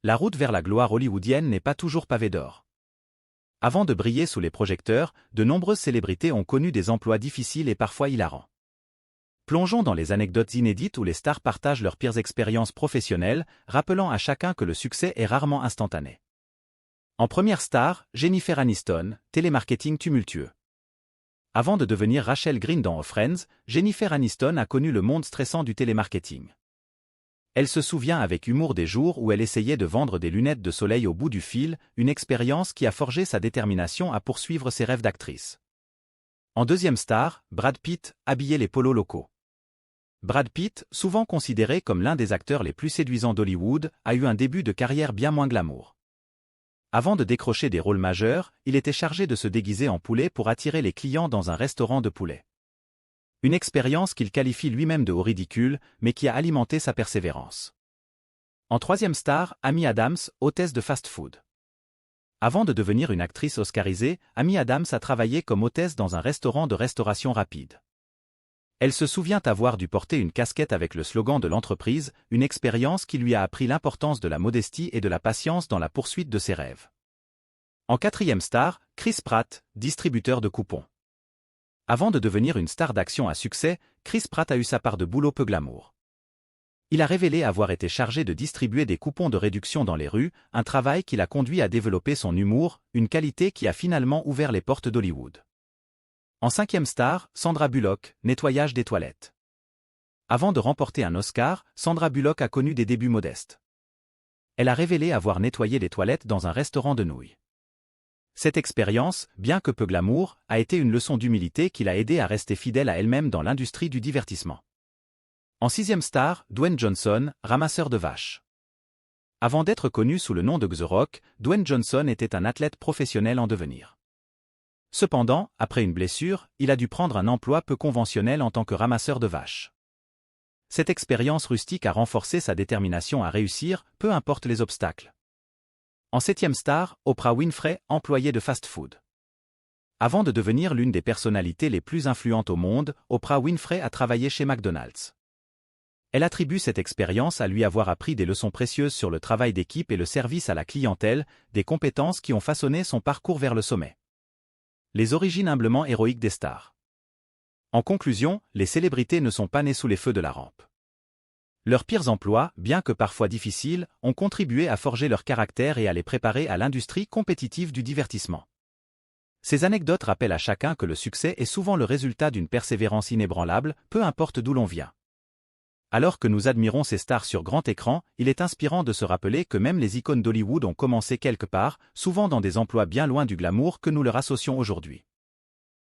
La route vers la gloire hollywoodienne n'est pas toujours pavée d'or. Avant de briller sous les projecteurs, de nombreuses célébrités ont connu des emplois difficiles et parfois hilarants. Plongeons dans les anecdotes inédites où les stars partagent leurs pires expériences professionnelles, rappelant à chacun que le succès est rarement instantané. En première star, Jennifer Aniston, télémarketing tumultueux. Avant de devenir Rachel Green dans Friends, Jennifer Aniston a connu le monde stressant du télémarketing. Elle se souvient avec humour des jours où elle essayait de vendre des lunettes de soleil au bout du fil, une expérience qui a forgé sa détermination à poursuivre ses rêves d'actrice. En deuxième star, Brad Pitt habillait les polos locaux. Brad Pitt, souvent considéré comme l'un des acteurs les plus séduisants d'Hollywood, a eu un début de carrière bien moins glamour. Avant de décrocher des rôles majeurs, il était chargé de se déguiser en poulet pour attirer les clients dans un restaurant de poulet. Une expérience qu'il qualifie lui-même de ridicule, mais qui a alimenté sa persévérance. En troisième star, Amy Adams, hôtesse de fast-food. Avant de devenir une actrice oscarisée, Amy Adams a travaillé comme hôtesse dans un restaurant de restauration rapide. Elle se souvient avoir dû porter une casquette avec le slogan de l'entreprise, une expérience qui lui a appris l'importance de la modestie et de la patience dans la poursuite de ses rêves. En quatrième star, Chris Pratt, distributeur de coupons. Avant de devenir une star d'action à succès, Chris Pratt a eu sa part de boulot peu glamour. Il a révélé avoir été chargé de distribuer des coupons de réduction dans les rues, un travail qui l'a conduit à développer son humour, une qualité qui a finalement ouvert les portes d'Hollywood. En cinquième star, Sandra Bullock, nettoyage des toilettes. Avant de remporter un Oscar, Sandra Bullock a connu des débuts modestes. Elle a révélé avoir nettoyé les toilettes dans un restaurant de nouilles. Cette expérience, bien que peu glamour, a été une leçon d'humilité qui l'a aidée à rester fidèle à elle-même dans l'industrie du divertissement. En sixième star, Dwayne Johnson, ramasseur de vaches. Avant d'être connu sous le nom de The Rock, Dwayne Johnson était un athlète professionnel en devenir. Cependant, après une blessure, il a dû prendre un emploi peu conventionnel en tant que ramasseur de vaches. Cette expérience rustique a renforcé sa détermination à réussir, peu importe les obstacles. En septième star, Oprah Winfrey, employée de fast-food. Avant de devenir l'une des personnalités les plus influentes au monde, Oprah Winfrey a travaillé chez McDonald's. Elle attribue cette expérience à lui avoir appris des leçons précieuses sur le travail d'équipe et le service à la clientèle, des compétences qui ont façonné son parcours vers le sommet. Les origines humblement héroïques des stars. En conclusion, les célébrités ne sont pas nées sous les feux de la rampe. Leurs pires emplois, bien que parfois difficiles, ont contribué à forger leur caractère et à les préparer à l'industrie compétitive du divertissement. Ces anecdotes rappellent à chacun que le succès est souvent le résultat d'une persévérance inébranlable, peu importe d'où l'on vient. Alors que nous admirons ces stars sur grand écran, il est inspirant de se rappeler que même les icônes d'Hollywood ont commencé quelque part, souvent dans des emplois bien loin du glamour que nous leur associons aujourd'hui.